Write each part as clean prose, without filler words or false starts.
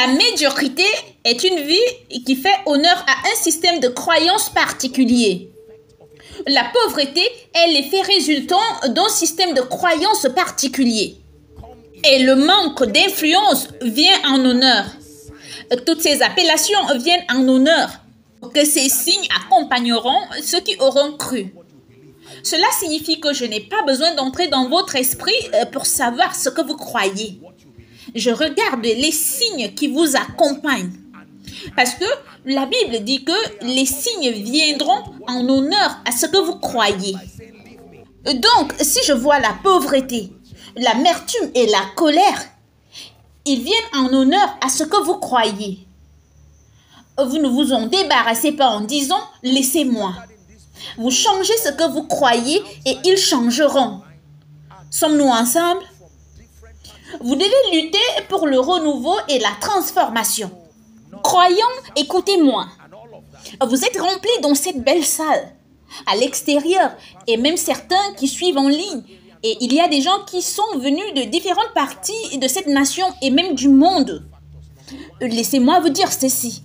La médiocrité est une vie qui fait honneur à un système de croyances particulier. La pauvreté est l'effet résultant d'un système de croyances particulier. Et le manque d'influence vient en honneur. Toutes ces appellations viennent en honneur. Que ces signes accompagneront ceux qui auront cru. Cela signifie que je n'ai pas besoin d'entrer dans votre esprit pour savoir ce que vous croyez. Je regarde les signes qui vous accompagnent. Parce que la Bible dit que les signes viendront en honneur à ce que vous croyez. Donc, si je vois la pauvreté, l'amertume et la colère, ils viennent en honneur à ce que vous croyez. Vous ne vous en débarrassez pas en disant « laissez-moi ». Vous changez ce que vous croyez et ils changeront. Sommes-nous ensemble? Vous devez lutter pour le renouveau et la transformation. Croyants, écoutez-moi. Vous êtes remplis dans cette belle salle, à l'extérieur, et même certains qui suivent en ligne. Et il y a des gens qui sont venus de différentes parties de cette nation et même du monde. Laissez-moi vous dire ceci.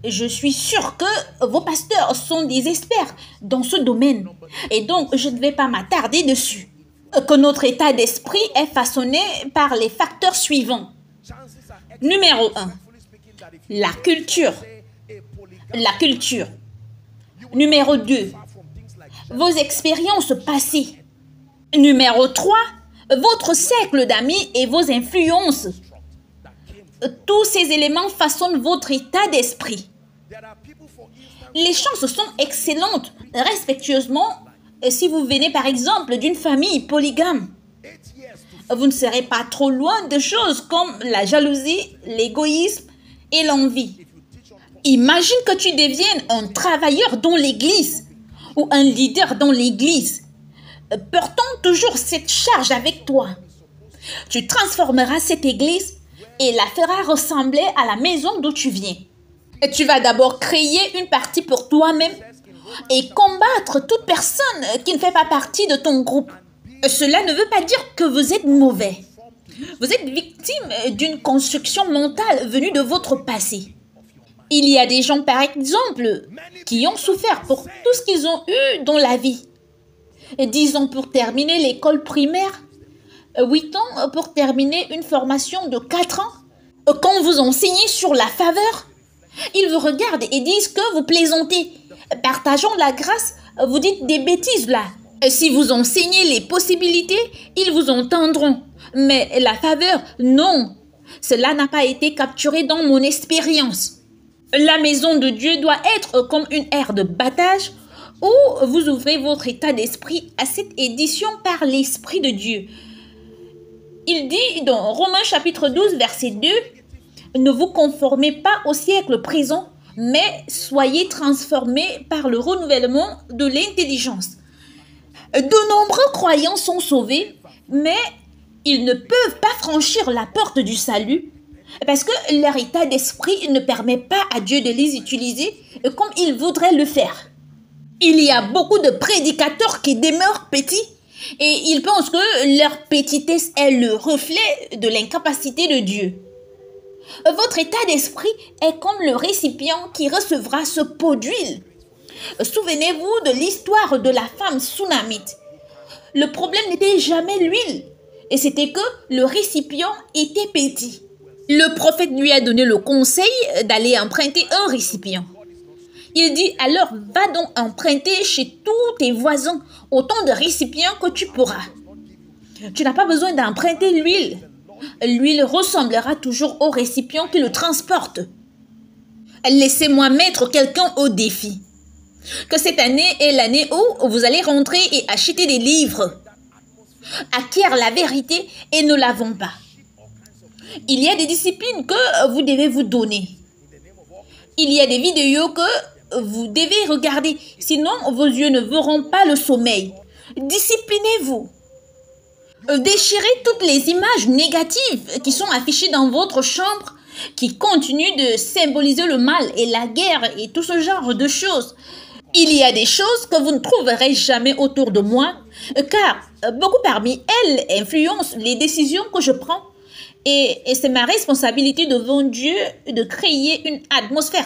Je suis sûre que vos pasteurs sont des experts dans ce domaine. Et donc, je ne vais pas m'attarder dessus. Que notre état d'esprit est façonné par les facteurs suivants. Numéro 1. La culture. La culture. Numéro 2. Vos expériences passées. Numéro 3. Votre cercle d'amis et vos influences. Tous ces éléments façonnent votre état d'esprit. Les chances sont excellentes, respectueusement, si vous venez par exemple d'une famille polygame. Vous ne serez pas trop loin de choses comme la jalousie, l'égoïsme et l'envie. Imagine que tu deviennes un travailleur dans l'église ou un leader dans l'église, portant toujours cette charge avec toi. Tu transformeras cette église et la feras ressembler à la maison d'où tu viens. Et tu vas d'abord créer une partie pour toi-même et combattre toute personne qui ne fait pas partie de ton groupe. Cela ne veut pas dire que vous êtes mauvais. Vous êtes victime d'une construction mentale venue de votre passé. Il y a des gens, par exemple, qui ont souffert pour tout ce qu'ils ont eu dans la vie. 10 ans pour terminer l'école primaire, 8 ans pour terminer une formation de 4 ans. Quand vous enseignez sur la faveur, ils vous regardent et disent que vous plaisantez. Partageons la grâce, vous dites des bêtises là. Si vous enseignez les possibilités, ils vous entendront. Mais la faveur, non. Cela n'a pas été capturé dans mon expérience. La maison de Dieu doit être comme une aire de battage où vous ouvrez votre état d'esprit à cette édition par l'Esprit de Dieu. Il dit dans Romains chapitre 12, verset 2, « Ne vous conformez pas au siècle présent, mais soyez transformés par le renouvellement de l'intelligence. » De nombreux croyants sont sauvés, mais ils ne peuvent pas franchir la porte du salut parce que leur état d'esprit ne permet pas à Dieu de les utiliser comme il voudrait le faire. Il y a beaucoup de prédicateurs qui demeurent petits et ils pensent que leur petitesse est le reflet de l'incapacité de Dieu. Votre état d'esprit est comme le récipient qui recevra ce pot d'huile. Souvenez-vous de l'histoire de la femme sunamite. Le problème n'était jamais l'huile, et c'était que le récipient était petit. Le prophète lui a donné le conseil d'aller emprunter un récipient. Il dit alors, va donc emprunter chez tous tes voisins autant de récipients que tu pourras. Tu n'as pas besoin d'emprunter l'huile. L'huile ressemblera toujours au récipient qui le transporte. Laissez-moi mettre quelqu'un au défi. Que cette année est l'année où vous allez rentrer et acheter des livres. Acquiert la vérité et ne la vends pas. Il y a des disciplines que vous devez vous donner. Il y a des vidéos que vous devez regarder, sinon vos yeux ne verront pas le sommeil. Disciplinez-vous. Déchirez toutes les images négatives qui sont affichées dans votre chambre, qui continuent de symboliser le mal et la guerre et tout ce genre de choses. Il y a des choses que vous ne trouverez jamais autour de moi, car beaucoup parmi elles influencent les décisions que je prends Et c'est ma responsabilité devant Dieu de créer une atmosphère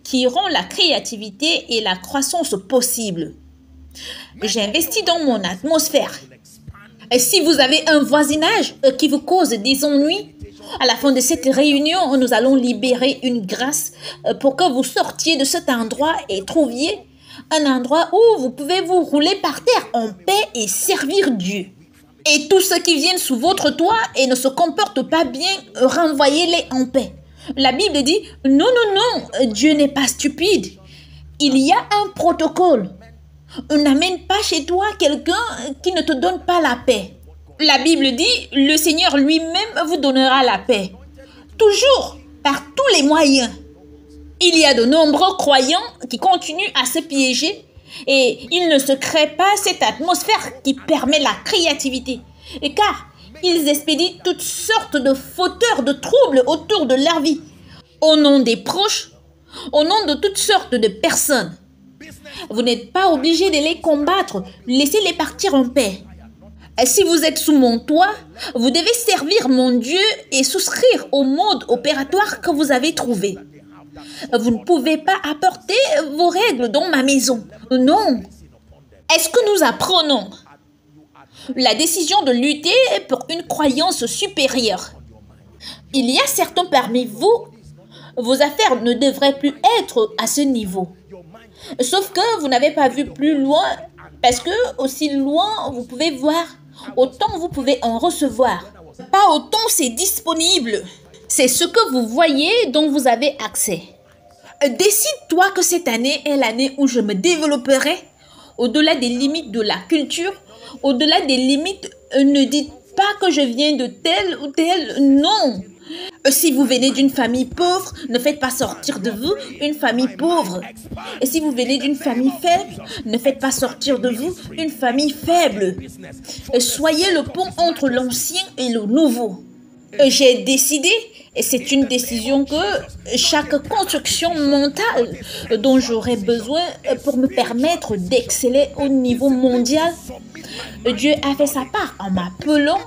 qui rend la créativité et la croissance possible. J'investis dans mon atmosphère. Et si vous avez un voisinage qui vous cause des ennuis, à la fin de cette réunion, nous allons libérer une grâce pour que vous sortiez de cet endroit et trouviez un endroit où vous pouvez vous rouler par terre en paix et servir Dieu. Et tous ceux qui viennent sous votre toit et ne se comportent pas bien, renvoyez-les en paix. La Bible dit, non, non, non, Dieu n'est pas stupide. Il y a un protocole. N'amène pas chez toi quelqu'un qui ne te donne pas la paix. La Bible dit, le Seigneur lui-même vous donnera la paix. Toujours, par tous les moyens. Il y a de nombreux croyants qui continuent à se piéger et ils ne se créent pas cette atmosphère qui permet la créativité. Et car ils expédient toutes sortes de fauteurs de troubles autour de leur vie, au nom des proches, au nom de toutes sortes de personnes. Vous n'êtes pas obligé de les combattre, laissez-les partir en paix. Et si vous êtes sous mon toit, vous devez servir mon Dieu et souscrire au mode opératoire que vous avez trouvé. Vous ne pouvez pas apporter vos règles dans ma maison. Non. Est-ce que nous apprenons la décision de lutter pour une croyance supérieure? Il y a certains parmi vous, vos affaires ne devraient plus être à ce niveau. Sauf que vous n'avez pas vu plus loin, parce que aussi loin vous pouvez voir, autant vous pouvez en recevoir. Pas autant c'est disponible. C'est ce que vous voyez dont vous avez accès. Décide-toi que cette année est l'année où je me développerai au-delà des limites de la culture, au-delà des limites. Ne dites pas que je viens de tel ou tel. Non. Si vous venez d'une famille pauvre, ne faites pas sortir de vous une famille pauvre. Et si vous venez d'une famille faible, ne faites pas sortir de vous une famille faible. Soyez le pont entre l'ancien et le nouveau. J'ai décidé, et c'est une décision que chaque construction mentale dont j'aurai besoin pour me permettre d'exceller au niveau mondial, Dieu a fait sa part en m'appelant,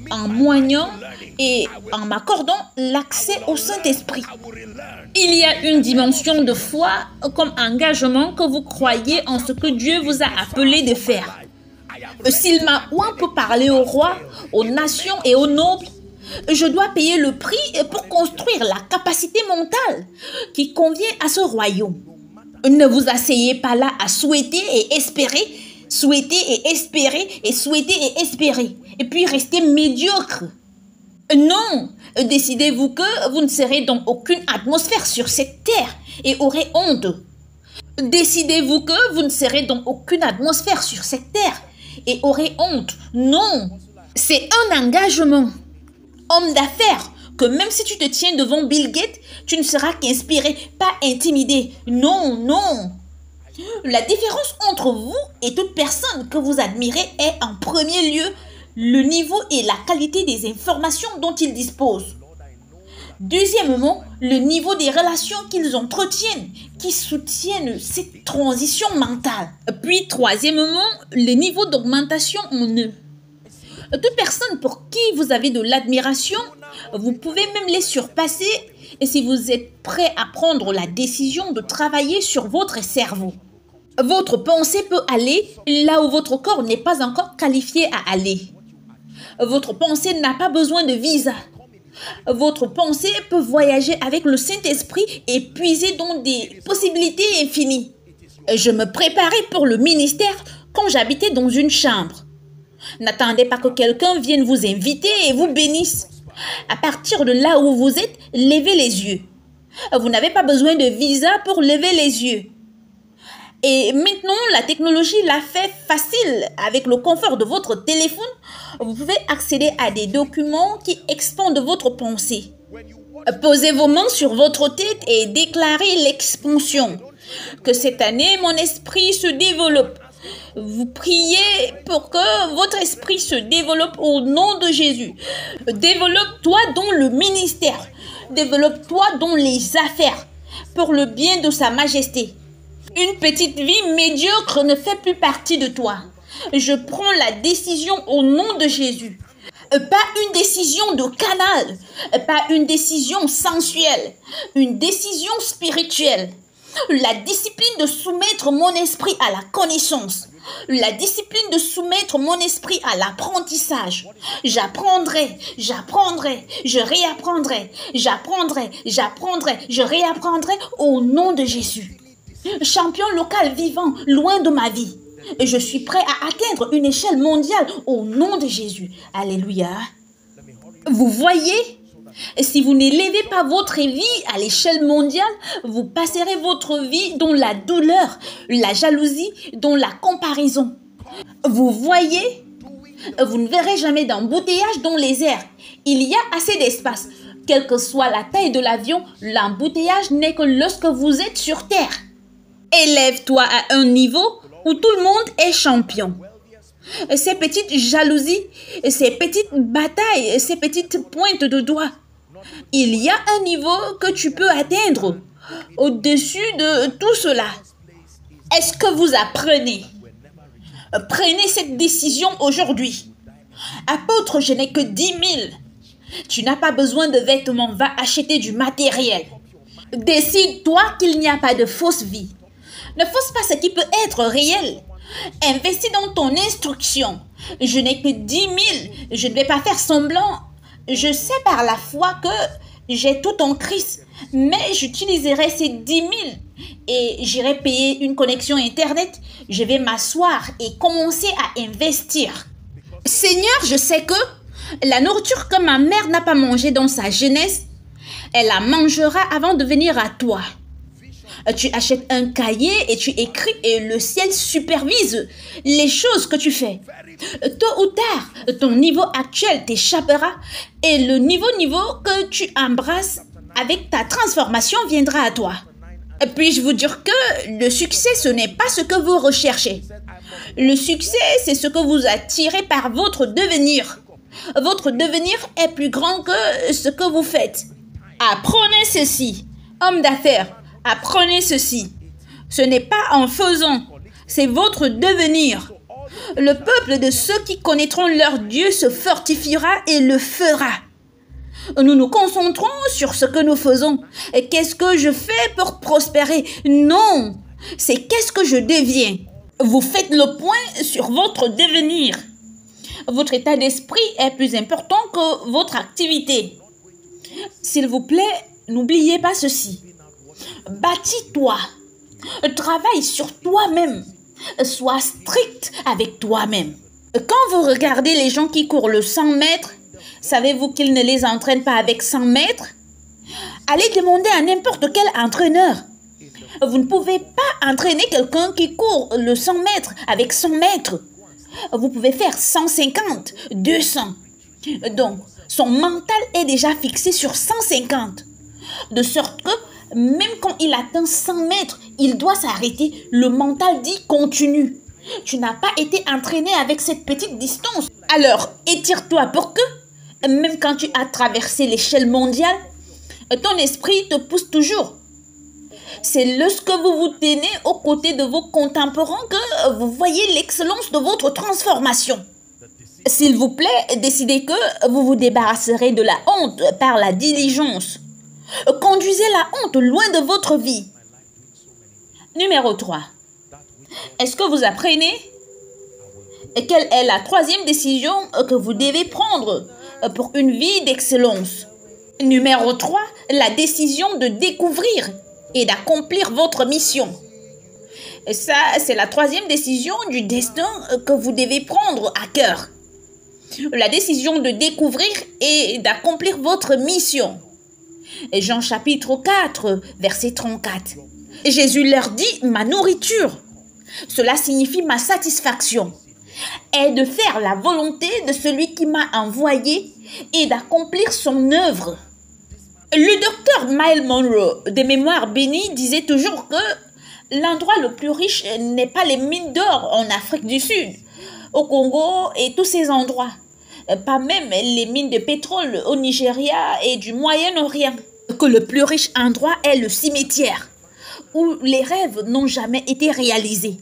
en moignant et en m'accordant l'accès au Saint-Esprit. Il y a une dimension de foi comme engagement que vous croyez en ce que Dieu vous a appelé de faire. S'il m'a ouin pour parler au roi, aux nations et aux nobles, je dois payer le prix pour construire la capacité mentale qui convient à ce royaume. Ne vous asseyez pas là à souhaiter et espérer, souhaiter et espérer et souhaiter et espérer, et puis rester médiocre. Non, décidez-vous que vous ne serez dans aucune atmosphère sur cette terre et aurez honte. Décidez-vous que vous ne serez dans aucune atmosphère sur cette terre et aurez honte. Non, c'est un engagement. Homme d'affaires, que même si tu te tiens devant Bill Gates, tu ne seras qu'inspiré, pas intimidé. Non, non. La différence entre vous et toute personne que vous admirez est en premier lieu le niveau et la qualité des informations dont ils disposent. Deuxièmement, le niveau des relations qu'ils entretiennent, qui soutiennent cette transition mentale. Puis troisièmement, le niveau d'augmentation en eux. Toute personne pour qui vous avez de l'admiration, vous pouvez même les surpasser et si vous êtes prêt à prendre la décision de travailler sur votre cerveau. Votre pensée peut aller là où votre corps n'est pas encore qualifié à aller. Votre pensée n'a pas besoin de visa. Votre pensée peut voyager avec le Saint-Esprit et puiser dans des possibilités infinies. Je me préparais pour le ministère quand j'habitais dans une chambre. N'attendez pas que quelqu'un vienne vous inviter et vous bénisse. À partir de là où vous êtes, levez les yeux. Vous n'avez pas besoin de visa pour lever les yeux. Et maintenant, la technologie l'a fait facile. Avec le confort de votre téléphone, vous pouvez accéder à des documents qui expandent votre pensée. Posez vos mains sur votre tête et déclarez l'expansion. Que cette année, mon esprit se développe. Vous priez pour que votre esprit se développe au nom de Jésus. Développe-toi dans le ministère. Développe-toi dans les affaires pour le bien de Sa Majesté. Une petite vie médiocre ne fait plus partie de toi. Je prends la décision au nom de Jésus. Pas une décision de canal, pas une décision sensuelle, une décision spirituelle. La discipline de soumettre mon esprit à la connaissance. La discipline de soumettre mon esprit à l'apprentissage. J'apprendrai, je réapprendrai, je réapprendrai au nom de Jésus. Champion local vivant, loin de ma vie. Je suis prêt à atteindre une échelle mondiale au nom de Jésus. Alléluia. Vous voyez? Si vous n'élevez pas votre vie à l'échelle mondiale, vous passerez votre vie dans la douleur, la jalousie, dans la comparaison. Vous voyez? Vous ne verrez jamais d'embouteillage dans les airs. Il y a assez d'espace. Quelle que soit la taille de l'avion, l'embouteillage n'est que lorsque vous êtes sur terre. Élève-toi à un niveau où tout le monde est champion. Ces petites jalousies, ces petites batailles, ces petites pointes de doigts. Il y a un niveau que tu peux atteindre au-dessus de tout cela. Est-ce que vous apprenez? Prenez cette décision aujourd'hui. Apôtre, je n'ai que 10 000. Tu n'as pas besoin de vêtements, va acheter du matériel. Décide-toi qu'il n'y a pas de fausse vie. Ne fausse pas ce qui peut être réel. Investis dans ton instruction. Je n'ai que 10 000. Je ne vais pas faire semblant. Je sais par la foi que j'ai tout en Christ. Mais j'utiliserai ces 10 000 et j'irai payer une connexion Internet. Je vais m'asseoir et commencer à investir. Seigneur, je sais que la nourriture que ma mère n'a pas mangée dans sa jeunesse, elle la mangera avant de venir à toi. Tu achètes un cahier et tu écris et le ciel supervise les choses que tu fais. Tôt ou tard, ton niveau actuel t'échappera et le niveau que tu embrasses avec ta transformation viendra à toi. Puis-je vous dire que le succès, ce n'est pas ce que vous recherchez. Le succès, c'est ce que vous attirez par votre devenir. Votre devenir est plus grand que ce que vous faites. Apprenez ceci, homme d'affaires. Apprenez ceci. Ce n'est pas en faisant, c'est votre devenir. Le peuple de ceux qui connaîtront leur Dieu se fortifiera et le fera. Nous nous concentrons sur ce que nous faisons. Et qu'est-ce que je fais pour prospérer? Non, c'est qu'est-ce que je deviens. Vous faites le point sur votre devenir. Votre état d'esprit est plus important que votre activité. S'il vous plaît, n'oubliez pas ceci. Bâtis-toi. Travaille sur toi-même. Sois strict avec toi-même. Quand vous regardez les gens qui courent le 100 mètres, savez-vous qu'ils ne les entraînent pas avec 100 mètres? Allez demander à n'importe quel entraîneur. Vous ne pouvez pas entraîner quelqu'un qui court le 100 mètres avec 100 mètres. Vous pouvez faire 150, 200. Donc, son mental est déjà fixé sur 150. De sorte que même quand il atteint 100 mètres, il doit s'arrêter. Le mental dit continue. Tu n'as pas été entraîné avec cette petite distance. Alors, étire-toi pour que, même quand tu as traversé l'échelle mondiale, ton esprit te pousse toujours. C'est lorsque vous vous tenez aux côtés de vos contemporains que vous voyez l'excellence de votre transformation. S'il vous plaît, décidez que vous vous débarrasserez de la honte par la diligence. Conduisez la honte loin de votre vie. Numéro 3. Est-ce que vous apprenez? Quelle est la troisième décision que vous devez prendre pour une vie d'excellence? Numéro 3. La décision de découvrir et d'accomplir votre mission. Et ça, c'est la troisième décision du destin que vous devez prendre à cœur. La décision de découvrir et d'accomplir votre mission. Jean chapitre 4, verset 34. Jésus leur dit, ma nourriture, cela signifie ma satisfaction, est de faire la volonté de celui qui m'a envoyé et d'accomplir son œuvre. Le docteur Myles Munroe, de Mémoires bénies, disait toujours que l'endroit le plus riche n'est pas les mines d'or en Afrique du Sud, au Congo et tous ces endroits. Pas même les mines de pétrole au Nigeria et du Moyen-Orient. Que le plus riche endroit est le cimetière, où les rêves n'ont jamais été réalisés.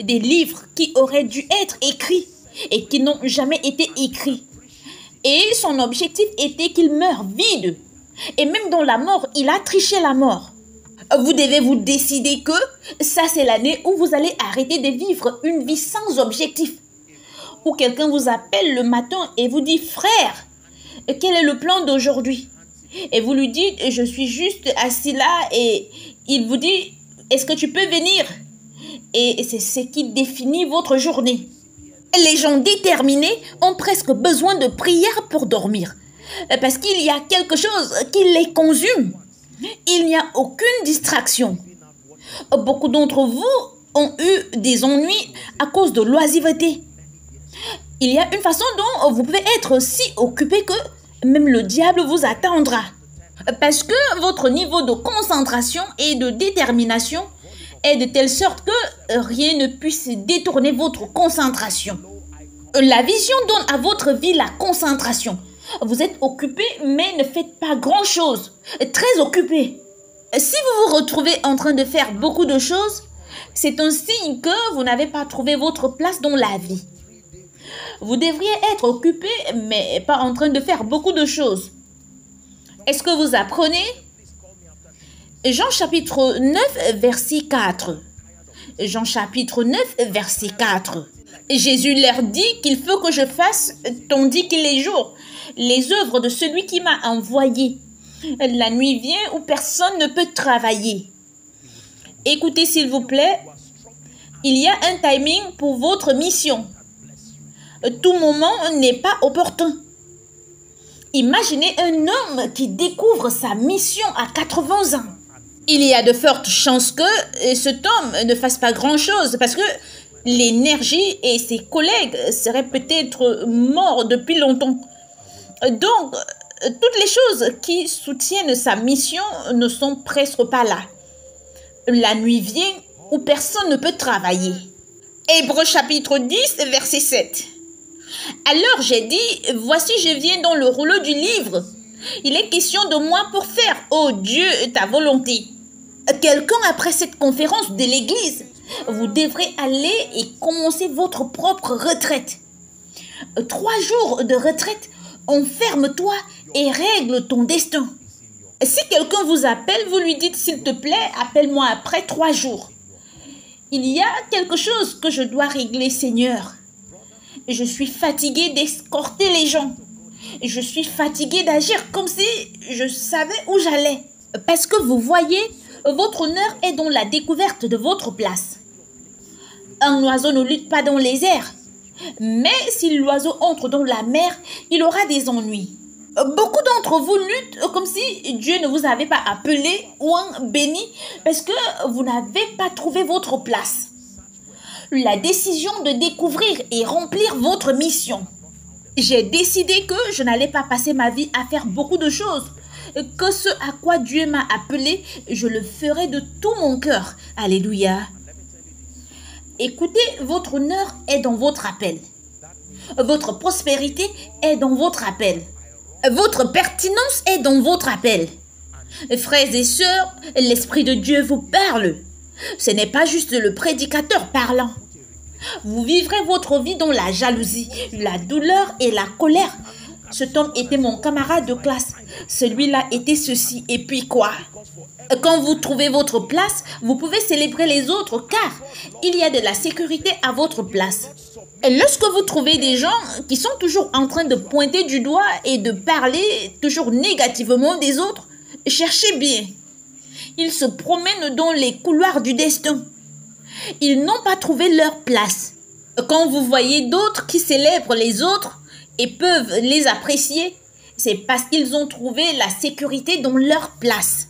Des livres qui auraient dû être écrits et qui n'ont jamais été écrits. Et son objectif était qu'il meure vide. Et même dans la mort, il a triché la mort. Vous devez vous décider que ça, c'est l'année où vous allez arrêter de vivre une vie sans objectif. Ou quelqu'un vous appelle le matin et vous dit « Frère, quel est le plan d'aujourd'hui ?» Et vous lui dites « Je suis juste assis là » et il vous dit « Est-ce que tu peux venir ?» Et c'est ce qui définit votre journée. Les gens déterminés ont presque besoin de prière pour dormir. Parce qu'il y a quelque chose qui les consume. Il n'y a aucune distraction. Beaucoup d'entre vous ont eu des ennuis à cause de l'oisiveté. Il y a une façon dont vous pouvez être si occupé que même le diable vous attendra. Parce que votre niveau de concentration et de détermination est de telle sorte que rien ne puisse détourner votre concentration. La vision donne à votre vie la concentration. Vous êtes occupé, mais ne faites pas grand-chose. Très occupé. Si vous vous retrouvez en train de faire beaucoup de choses, c'est un signe que vous n'avez pas trouvé votre place dans la vie. Vous devriez être occupé, mais pas en train de faire beaucoup de choses. Est-ce que vous apprenez? Jean chapitre 9, verset 4. Jean chapitre 9, verset 4. Jésus leur dit qu'il faut que je fasse, tandis qu'il est jour, les œuvres de celui qui m'a envoyé. La nuit vient où personne ne peut travailler. Écoutez s'il vous plaît, il y a un timing pour votre mission. Tout moment n'est pas opportun. Imaginez un homme qui découvre sa mission à 80 ans. Il y a de fortes chances que cet homme ne fasse pas grand-chose parce que l'énergie et ses collègues seraient peut-être morts depuis longtemps. Donc, toutes les choses qui soutiennent sa mission ne sont presque pas là. La nuit vient où personne ne peut travailler. Hébreux chapitre 10, verset 7. Alors j'ai dit, voici je viens dans le rouleau du livre. Il est question de moi pour faire, ô Dieu, ta volonté. Quelqu'un après cette conférence de l'église, vous devrez aller et commencer votre propre retraite. 3 jours de retraite, enferme-toi et règle ton destin. Si quelqu'un vous appelle, vous lui dites, s'il te plaît, appelle-moi après 3 jours. Il y a quelque chose que je dois régler, Seigneur. Je suis fatigué d'escorter les gens. Je suis fatigué d'agir comme si je savais où j'allais. Parce que vous voyez, votre honneur est dans la découverte de votre place. Un oiseau ne lutte pas dans les airs. Mais si l'oiseau entre dans la mer, il aura des ennuis. Beaucoup d'entre vous luttent comme si Dieu ne vous avait pas appelé ou béni parce que vous n'avez pas trouvé votre place. La décision de découvrir et remplir votre mission. J'ai décidé que je n'allais pas passer ma vie à faire beaucoup de choses. Que ce à quoi Dieu m'a appelé, je le ferai de tout mon cœur. Alléluia. Écoutez, votre honneur est dans votre appel. Votre prospérité est dans votre appel. Votre pertinence est dans votre appel. Frères et sœurs, l'Esprit de Dieu vous parle. Ce n'est pas juste le prédicateur parlant. Vous vivrez votre vie dans la jalousie, la douleur et la colère. Cet homme était mon camarade de classe. Celui-là était ceci. Et puis quoi? Quand vous trouvez votre place, vous pouvez célébrer les autres car il y a de la sécurité à votre place. Et lorsque vous trouvez des gens qui sont toujours en train de pointer du doigt et de parler toujours négativement des autres, cherchez bien. Ils se promènent dans les couloirs du destin. Ils n'ont pas trouvé leur place. Quand vous voyez d'autres qui célèbrent les autres et peuvent les apprécier, c'est parce qu'ils ont trouvé la sécurité dans leur place.